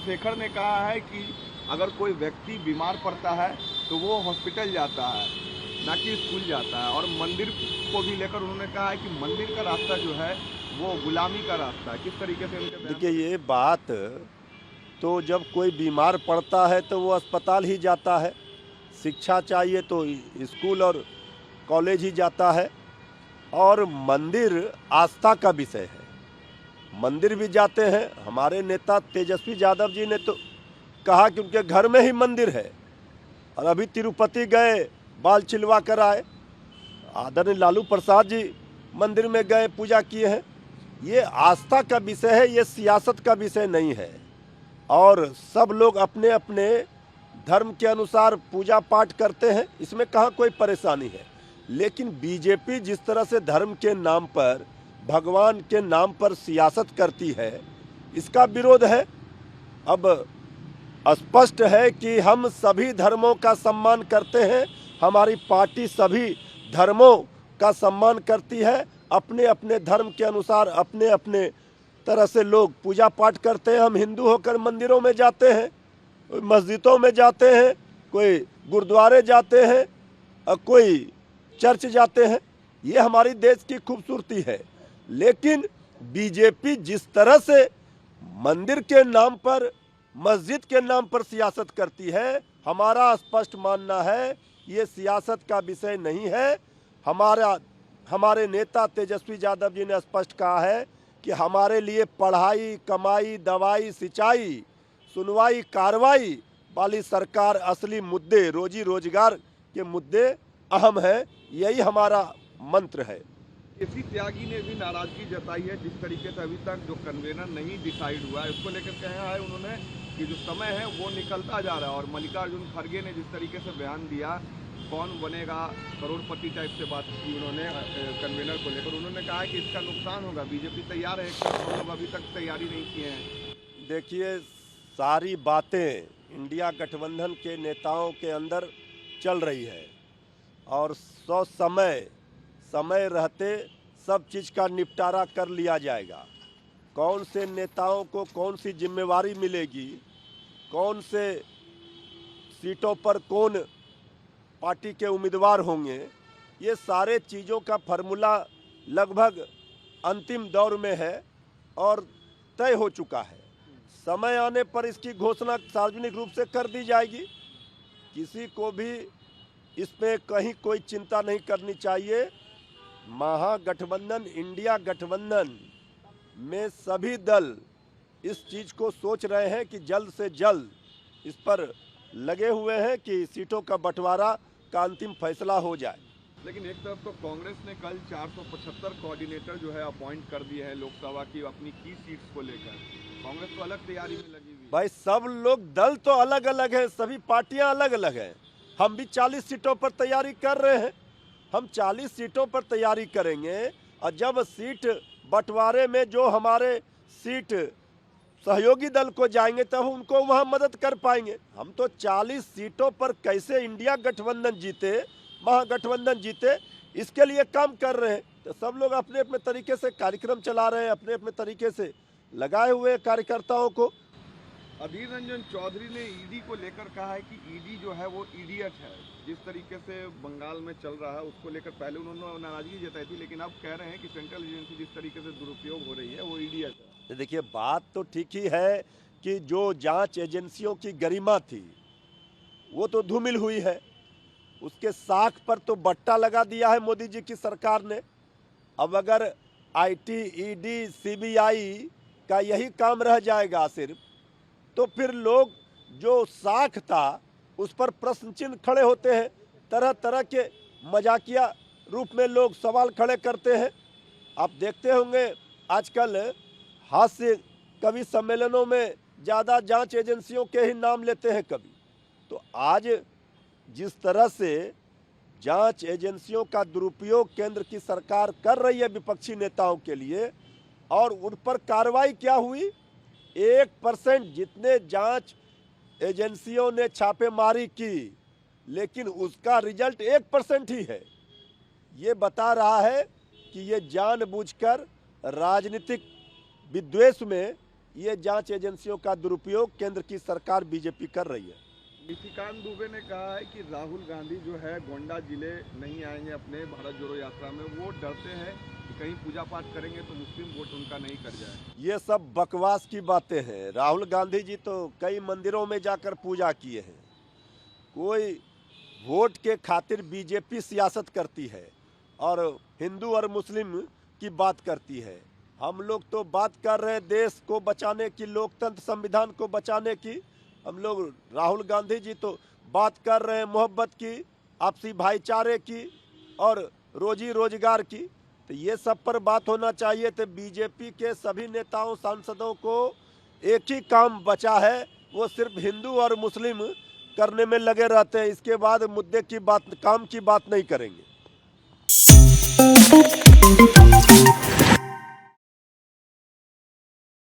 शेखर ने कहा है कि अगर कोई व्यक्ति बीमार पड़ता है तो वो हॉस्पिटल जाता है, ना कि स्कूल जाता है। और मंदिर को भी लेकर उन्होंने कहा है कि मंदिर का रास्ता जो है वो गुलामी का रास्ता है। किस तरीके से उनके देखिए, ये बात तो जब कोई बीमार पड़ता है तो वो अस्पताल ही जाता है, शिक्षा चाहिए तो स्कूल और कॉलेज ही जाता है। और मंदिर आस्था का विषय है, मंदिर भी जाते हैं। हमारे नेता तेजस्वी यादव जी ने तो कहा कि उनके घर में ही मंदिर है, और अभी तिरुपति गए, बाल छिलवा कर आए। आदरणीय लालू प्रसाद जी मंदिर में गए, पूजा किए हैं। ये आस्था का विषय है, ये सियासत का विषय नहीं है। और सब लोग अपने अपने धर्म के अनुसार पूजा पाठ करते हैं, इसमें कहाँ कोई परेशानी है। लेकिन बीजेपी जिस तरह से धर्म के नाम पर, भगवान के नाम पर सियासत करती है, इसका विरोध है। अब स्पष्ट है कि हम सभी धर्मों का सम्मान करते हैं, हमारी पार्टी सभी धर्मों का सम्मान करती है। अपने अपने धर्म के अनुसार अपने अपने तरह से लोग पूजा पाठ करते हैं। हम हिंदू होकर मंदिरों में जाते हैं, मस्जिदों में जाते हैं, कोई गुरुद्वारे जाते हैं, कोई चर्च जाते हैं। ये हमारी देश की खूबसूरती है। लेकिन बीजेपी जिस तरह से मंदिर के नाम पर, मस्जिद के नाम पर सियासत करती है, हमारा स्पष्ट मानना है ये सियासत का विषय नहीं है। हमारे नेता तेजस्वी यादव जी ने स्पष्ट कहा है कि हमारे लिए पढ़ाई, कमाई, दवाई, सिंचाई, सुनवाई, कार्रवाई वाली सरकार, असली मुद्दे, रोजी रोजगार के मुद्दे अहम है। यही हमारा मंत्र है। केसी त्यागी ने भी नाराजगी जताई है जिस तरीके से अभी तक जो कन्वेनर नहीं डिसाइड हुआ है, उसको लेकर कहा है उन्होंने कि जो समय है वो निकलता जा रहा है। और मल्लिकार्जुन खड़गे ने जिस तरीके से बयान दिया, कौन बनेगा करोड़पति टाइप से बात की उन्होंने कन्वेनर को लेकर। उन्होंने कहा कि इसका नुकसान होगा, बीजेपी तैयार है कि हम लोग अभी तक तैयारी नहीं किए हैं। देखिए, सारी बातें इंडिया गठबंधन के नेताओं के अंदर चल रही है, और समय रहते सब चीज़ का निपटारा कर लिया जाएगा। कौन से नेताओं को कौन सी जिम्मेवारी मिलेगी, कौन से सीटों पर कौन पार्टी के उम्मीदवार होंगे, ये सारे चीज़ों का फार्मूला लगभग अंतिम दौर में है और तय हो चुका है। समय आने पर इसकी घोषणा सार्वजनिक रूप से कर दी जाएगी। किसी को भी इसमें कहीं कोई चिंता नहीं करनी चाहिए। महागठबंधन, इंडिया गठबंधन में सभी दल इस चीज़ को सोच रहे हैं कि जल्द से जल्द इस पर लगे हुए हैं कि सीटों का बंटवारा का अंतिम फैसला हो जाए। लेकिन एक तरफ तो कांग्रेस ने कल 475 कोऑर्डिनेटर जो है अपॉइंट कर दिए हैं लोकसभा की अपनी सीट्स को लेकर। कांग्रेस तो अलग तैयारी में लगी हुई। भाई, सब लोग, दल तो अलग अलग है, सभी पार्टियां अलग अलग हैं। हम भी 40 सीटों पर तैयारी कर रहे हैं। हम 40 सीटों पर तैयारी करेंगे, और जब सीट बंटवारे में जो हमारे सीट सहयोगी दल को जाएंगे तब उनको वहां मदद कर पाएंगे। हम तो 40 सीटों पर कैसे इंडिया गठबंधन जीते, महागठबंधन जीते, इसके लिए काम कर रहे हैं। तो सब लोग अपने अपने तरीके से कार्यक्रम चला रहे हैं, अपने अपने तरीके से लगाए हुए कार्यकर्ताओं को। अधीर रंजन चौधरी ने ईडी को लेकर कहा है कि ईडी जो है वो इडियट है। जिस तरीके से बंगाल में चल रहा है उसको लेकर पहले उन्होंने नाराजगी जताई थी, लेकिन अब कह रहे हैं कि सेंट्रल एजेंसी जिस तरीके से दुरुपयोग हो रही है वो इडियट है। देखिए, बात तो ठीक ही है कि जो जांच एजेंसियों की गरिमा थी वो तो धूमिल हुई है। उसके साख पर तो बट्टा लगा दिया है मोदी जी की सरकार ने। अब अगर आईटी, ईडी, सीबीआई का यही काम रह जाएगा सिर्फ, तो फिर लोग जो साख था उस पर प्रश्न चिन्ह खड़े होते हैं। तरह तरह के मजाकिया रूप में लोग सवाल खड़े करते हैं। आप देखते होंगे आजकल हास्य कवि सम्मेलनों में ज़्यादा जांच एजेंसियों के ही नाम लेते हैं कभी। तो आज जिस तरह से जांच एजेंसियों का दुरुपयोग केंद्र की सरकार कर रही है विपक्षी नेताओं के लिए, और उन पर कार्रवाई क्या हुई, 1% जितने जांच एजेंसियों ने छापेमारी की, लेकिन उसका रिजल्ट 1% ही है। ये बता रहा है कि ये जानबूझकर राजनीतिक विद्वेष में ये जांच एजेंसियों का दुरुपयोग केंद्र की सरकार बीजेपी कर रही है। निशिकांत दुबे ने कहा है कि राहुल गांधी जो है गोंडा जिले नहीं आएंगे अपने भारत जोड़ो यात्रा में। वो डरते हैं कि कहीं पूजा पाठ करेंगे तो मुस्लिम वोट उनका नहीं कर जाए। ये सब बकवास की बातें हैं। राहुल गांधी जी तो कई मंदिरों में जाकर पूजा किए हैं। कोई वोट के खातिर बीजेपी सियासत करती है और हिंदू और मुस्लिम की बात करती है। हम लोग तो बात कर रहे हैं देश को बचाने की, लोकतंत्र संविधान को बचाने की। हम लोग, राहुल गांधी जी तो बात कर रहे हैं मोहब्बत की, आपसी भाईचारे की और रोजी रोजगार की। तो ये सब पर बात होना चाहिए। तो बीजेपी के सभी नेताओं सांसदों को एक ही काम बचा है, वो सिर्फ हिंदू और मुस्लिम करने में लगे रहते हैं। इसके बाद मुद्दे की बात, काम की बात नहीं करेंगे।